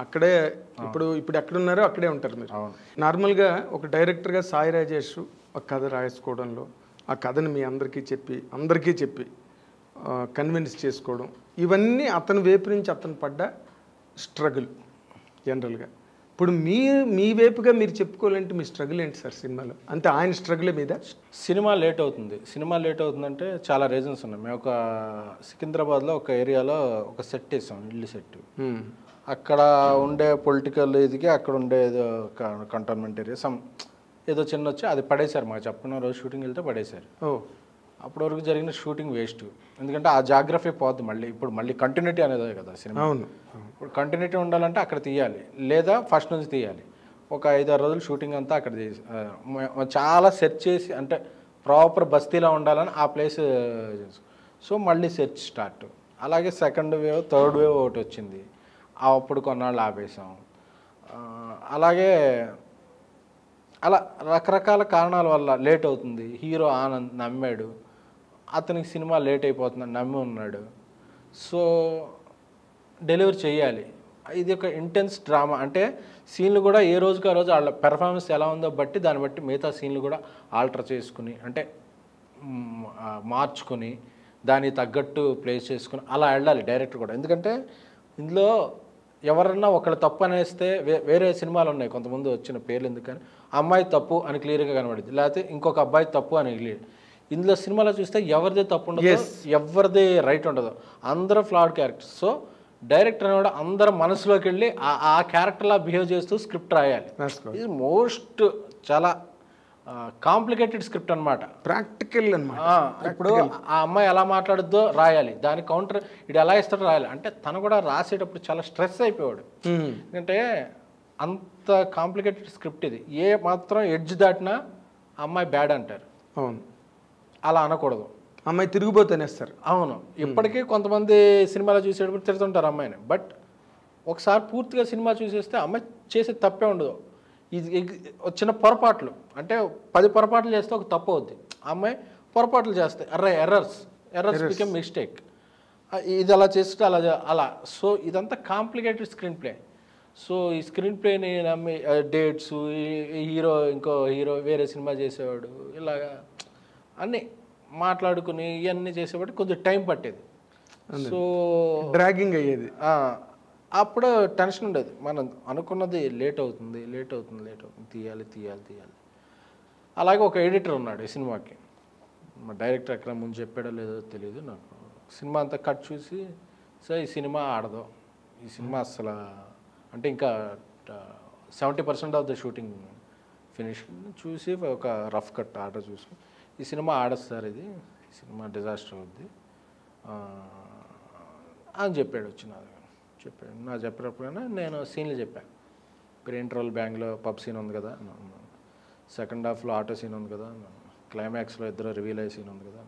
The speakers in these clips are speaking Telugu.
అక్కడే ఇప్పుడు ఎక్కడున్నారో అక్కడే ఉంటారు మీరు. నార్మల్గా ఒక డైరెక్టర్గా సాయి రాజేష్ ఒక కథ రాసుకోవడంలో ఆ కథను మీ అందరికీ చెప్పి కన్విన్స్ చేసుకోవడం, ఇవన్నీ అతని వైపు నుంచి అతను పడ్డ స్ట్రగుల్ జనరల్గా. ఇప్పుడు మీ వైపుగా మీరు చెప్పుకోవాలంటే మీ స్ట్రగుల్ ఏంటి సార్ సినిమాలో? అంటే ఆయన స్ట్రగుల్ మీద సినిమా లేట్ అవుతుందంటే చాలా రీజన్స్ ఉన్నాయి. మేము ఒక సికింద్రాబాద్లో ఒక ఏరియాలో ఒక సెట్ వేసాం, ఇల్లు సెట్. అక్కడ ఉండే పొలిటికల్ ఇదికి అక్కడ ఉండే కంటోన్మెంట్ ఏరియా ఏదో చిన్న వచ్చి అది పడేశారు. మాకు చెప్పిన రోజు షూటింగ్ వెళ్తే పడేశారు. అప్పటి వరకు జరిగిన షూటింగ్ వేస్ట్. ఎందుకంటే ఆ జాగ్రఫీ పోద్ది. మళ్ళీ కంటిన్యూటీ అనేది కదా సినిమా. ఇప్పుడు కంటిన్యూటీ ఉండాలంటే అక్కడ తీయాలి, లేదా ఫస్ట్ నుంచి తీయాలి. ఒక 5-6 రోజులు షూటింగ్ అంతా అక్కడ చేసి చాలా సెర్చ్ చేసి, అంటే ప్రాపర్ బస్తీలో ఉండాలని ఆ ప్లేస్. సో మళ్ళీ సెర్చ్ స్టార్ట్. అలాగే సెకండ్ వేవ్, థర్డ్ వేవ్ ఒకటి వచ్చింది. అప్పుడు కొన్నాళ్ళు ఆపేసాం. అలాగే అలా రకరకాల కారణాల వల్ల లేట్ అవుతుంది. హీరో ఆనంద్ నమ్మాడు, అతనికి సినిమా లేట్ అయిపోతుందని నమ్మి ఉన్నాడు. సో డెలివరీ చేయాలి. ఇది ఒక ఇంటెన్స్ డ్రామా. అంటే సీన్లు కూడా ఏ రోజుకి ఆ రోజు వాళ్ళ పెర్ఫార్మెన్స్ ఎలా ఉందో బట్టి దాన్ని బట్టి మిగతా సీన్లు కూడా ఆల్టర్ చేసుకుని, అంటే మార్చుకొని దానికి తగ్గట్టు ప్లేస్ చేసుకుని అలా వెళ్ళాలి డైరెక్టర్ కూడా. ఎందుకంటే ఇందులో ఎవరన్నా ఒకళ్ళు తప్పు అనేస్తే వేరే సినిమాలు ఉన్నాయి కొంతమంది వచ్చిన పేర్లు ఎందుకని, అమ్మాయి తప్పు అని క్లియర్గా కనబడింది, లేకపోతే ఇంకొక అబ్బాయి తప్పు అని క్లియర్. ఇందులో సినిమాలో చూస్తే ఎవరిదే తప్పు ఉండదు, ఎవరిదే రైట్ ఉండదు, అందరూ ఫ్లాడ్ క్యారెక్టర్స్. సో డైరెక్టర్ అనేవాడు అందరూ మనసులోకి వెళ్ళి ఆ క్యారెక్టర్లా బిహేవ్ చేస్తూ స్క్రిప్ట్ రాయాలి. ఇది మోస్ట్ చాలా కాంప్లికేటెడ్ స్క్రిప్ట్ అనమాట, ప్రాక్టికల్ అనమాట. ఇప్పుడు ఆ అమ్మాయి ఎలా మాట్లాడుద్దో రాయాలి, దాని కౌంటర్ ఇది ఎలా ఇస్తాడో రాయాలి. అంటే తను కూడా రాసేటప్పుడు చాలా స్ట్రెస్ అయిపోయాడు. ఎందుకంటే అంత కాంప్లికేటెడ్ స్క్రిప్ట్ ఇది. ఏ మాత్రం ఎడ్జ్ దాటినా అమ్మాయి బ్యాడ్ అంటారు. అవును, అలా అనకూడదు. అమ్మాయి తిరిగిపోతేనేస్తారు. అవును, ఇప్పటికీ కొంతమంది సినిమాలో చూసేటప్పుడు తిరుగుతుంటారు అమ్మాయిని. బట్ ఒకసారి పూర్తిగా సినిమా చూసేస్తే అమ్మాయి చేసే తప్పే ఉండదు. ఇది చిన్న పొరపాట్లు, అంటే 10 పొరపాట్లు చేస్తే ఒక తప్పు అవుద్ది. అమ్మాయి పొరపాట్లు చేస్తాయి, ఎర్రర్స్ బికమ్ మిస్టేక్. ఇది అలా చేస్తే అలా. సో ఇదంతా కాంప్లికేటెడ్ స్క్రీన్ ప్లే. సో ఈ స్క్రీన్ ప్లేని నమ్మి డేట్స్, ఇంకో హీరో వేరే సినిమా చేసేవాడు, ఇలాగా అన్నీ మాట్లాడుకుని ఇవన్నీ చేసేవాడు కొంచెం టైం పట్టేది. సో డ్రాగింగ్ అయ్యేది. అప్పుడు టెన్షన్ ఉండేది. మనం అనుకున్నది లేట్ అవుతుంది, తీయాలి. అలాగే ఒక ఎడిటర్ ఉన్నాడు ఈ సినిమాకి. మా డైరెక్టర్ ఎక్కడ ముందు చెప్పాడో లేదో తెలియదు నాకు. సినిమా అంతా కట్ చూసి, సార్ ఈ సినిమా ఆడదు, ఈ సినిమా అసలు అంటే ఇంకా 70% ఆఫ్ ద షూటింగ్ ఫినిష్ చూసి ఒక రఫ్ కట్ ఆర్డర్ చూసి, ఈ సినిమా ఆడదు సార్, ఈ సినిమా డిజాస్టర్ అవుద్ది అని చెప్పాడు. నా చెప్పినప్పుడైనా నేను సీన్లు చెప్పాను. ప్రింట్ రోల్ బ్యాంగ్లో పబ్ సీన్ ఉంది కదా, సెకండ్ హాఫ్లో ఆటో సీన్ ఉంది కదా, క్లైమాక్స్లో ఇద్దరు రివీల్ అయ్యే సీన్ ఉంది కదా,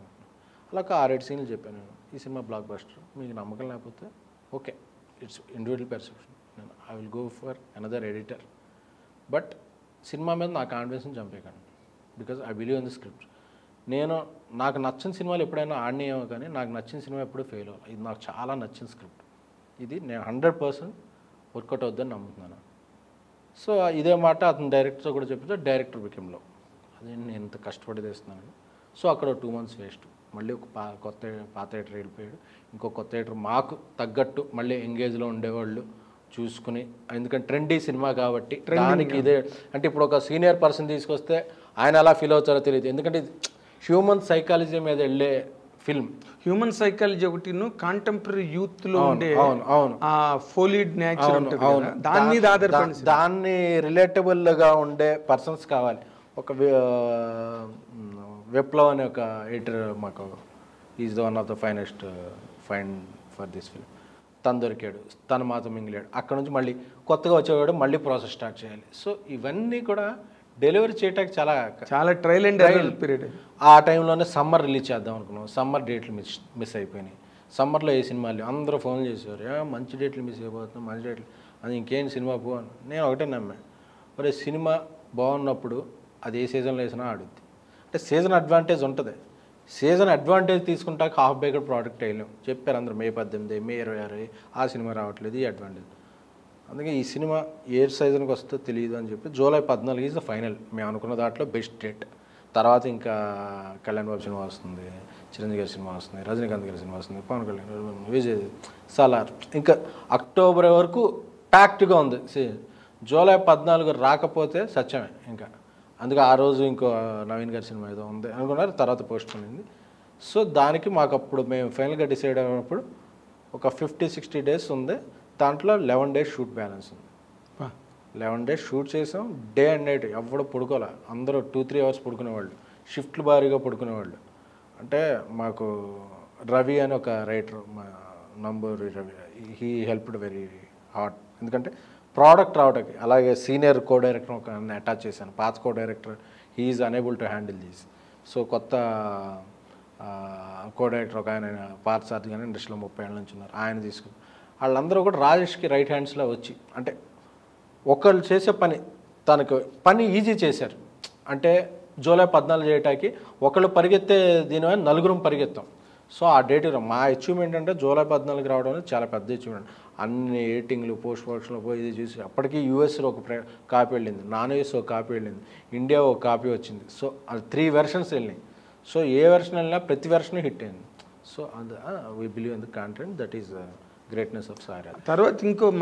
అలా 6-7 సీన్లు చెప్పాను నేను. ఈ సినిమా బ్లాక్ బస్టర్, మీకు నమ్మకం లేకపోతే ఓకే, ఇట్స్ ఇండివిజువల్ పెర్సెప్షన్, నేను I will go for another editor. But cinema మీద నా కాన్ఫిడెన్స్ని చంపేయకండి, because I believe in the script. నాకు నచ్చిన సినిమాలు ఎప్పుడైనా ఆడినాయేమో, కానీ నాకు నచ్చిన సినిమా ఎప్పుడు ఫెయిల్ అవ్వాలి. ఇది నాకు చాలా నచ్చిన స్క్రిప్ట్, ఇది నేను 100% వర్కౌట్ అవుద్దని నమ్ముతున్నాను. సో ఇదే మాట అతను డైరెక్టర్తో కూడా చెప్తే డైరెక్టర్ బికెమ్లో అదే నేను ఎంత కష్టపడి తెస్తున్నాను. సో అక్కడ 2 months వేస్ట్. మళ్ళీ ఒక పాత థియేటర్ వెళ్ళిపోయాడు. ఇంకో కొత్త థియేటర్ మాకు తగ్గట్టు మళ్ళీ ఎంగేజ్లో ఉండేవాళ్ళు చూసుకుని, ఎందుకంటే ట్రెండీ సినిమా కాబట్టి దానికి ఇదే. అంటే ఇప్పుడు ఒక సీనియర్ పర్సన్ తీసుకొస్తే ఆయన ఎలా ఫీల్ అవుతారో తెలియదు, ఎందుకంటే హ్యూమన్ సైకాలజీ మీద వెళ్ళే ఫిల్మ్. హ్యూమన్ సైకాలజీ ఒకటి, కాంటెంపరీ యూత్ లో ఉండే ఆ ఫోలిడ్ నేచర్ ఉంటుంది కదా, దాని మీద ఆధారపడి దాన్ని రిలేటబుల్ గా ఉండే పర్సన్స్ కావాలి. ఒక విప్లవ్ అనే ఒక ఎడిటర్ మాకు, is the one of the finest find for this film. తను దొరికాడు, తను మాతో మింగిలాడు. అక్కడ నుంచి మళ్ళీ కొత్తగా వచ్చేవాడు, మళ్ళీ ప్రాసెస్ స్టార్ట్ చేయాలి. సో ఇవన్నీ కూడా డెలివరీ చేయడానికి చాలా ట్రయల్ అండ్ ఎర్రర్ పీరియడ్. ఆ టైంలోనే సమ్మర్ రిలీజ్ చేద్దాం అనుకున్నాం. సమ్మర్ డేట్లు మిస్ అయిపోయినాయి. సమ్మర్లో ఏ సినిమాలు అందరూ ఫోన్లు చేసేవారు, మంచి డేట్లు మిస్ అయిపోతున్నాం, మంచి డేట్లు అది ఇంకేం సినిమా పోను. నేను ఒకటే నమ్మాను, మరి సినిమా బాగున్నప్పుడు అది ఏ సీజన్లో వేసినా ఆడుద్ది. అంటే సీజన్ అడ్వాంటేజ్ ఉంటుంది. సీజన్ అడ్వాంటేజ్ తీసుకుంటాక హాఫ్ బేక్డ్ ప్రోడక్ట్ వేయలేం. చెప్పారు అందరూ, May 18, May 26 ఆ సినిమా రావట్లేదు, ఈ అడ్వాంటేజ్. అందుకే ఈ సినిమా ఏ సీజన్కి వస్తుందో తెలియదు అని చెప్పి జూలై 14 ఈజ్ ద ఫైనల్. మేము అనుకున్న దాంట్లో బెస్ట్ డేట్. తర్వాత ఇంకా కళ్యాణ్ బాబు సినిమా వస్తుంది, చిరంజీవి గారి సినిమా వస్తుంది, రజనీకాంత్ గారి సినిమా వస్తుంది, పవన్ కళ్యాణ్, విజయ్, సలార్, ఇంకా అక్టోబర్ వరకు ప్యాక్ట్గా ఉంది. జూలై 14 రాకపోతే సత్యమే ఇంకా. అందుకే ఆ రోజు ఇంకో నవీన్ గారి సినిమా ఏదో ఉంది అనుకున్నారు, తర్వాత పోస్ట్ పోయింది. సో దానికి మాకు అప్పుడు మేము ఫైనల్గా డిసైడ్ అయినప్పుడు ఒక 50-60 డేస్ ఉంది. దాంట్లో 11 డేస్ షూట్ బ్యాలెన్స్ ఉంది. 11 డేస్ షూట్ చేసాం. డే అండ్ నైట్ ఎవడు పడుకోలే, అందరూ 2-3 అవర్స్ పడుకునేవాళ్ళు, షిఫ్ట్లు భారీగా పడుకునేవాళ్ళు. అంటే మాకు రవి అని ఒక రైటర్, మా Namburi Ravi, he helped very hard. ఎందుకంటే ప్రోడక్ట్ రావడానికి. అలాగే సీనియర్ కో డైరెక్టర్ ఒక అటాచ్ చేశాను. పాత co director he is unable to handle these. So కొత్త కో డైరెక్టర్ ఒక ఆయన పాత సార్ కానీ ఇండస్ట్రీలో 30 ఏళ్ళ నుంచి ఉన్నారు, ఆయన తీసుకుని వాళ్ళందరూ కూడా రాజేష్కి రైట్ హ్యాండ్స్లో వచ్చి, అంటే ఒకళ్ళు చేసే పని తనకు పని ఈజీ చేశారు. అంటే జూలై 14 చేయటానికి ఒకళ్ళు పరిగెత్తే దీనివల్ల 4 పరిగెత్తాం. సో ఆ డేట్ మా అచీవ్మెంట్ అంటే జూలై 14 రావడం అనేది చాలా పెద్ద అచీవ్మెంట్. అన్ని ఎడిటింగ్లు, పోస్ట్ ప్రొడక్షన్లో పోయి ఇది చూసి అప్పటికి యూఎస్లో ఒక కాపీ వెళ్ళింది, నాన్ యూఎస్ ఒక కాపీ వెళ్ళింది, ఇండియా ఒక కాపీ వచ్చింది. సో అది 3 వెర్షన్స్ వెళ్ళినాయి. సో ఏ వెర్షన్ వెళ్ళినా ప్రతి వెర్షన్ హిట్ అయింది. సో అది we believe in the content, that is greatness of Sairaj. తర్వాత ఇంకో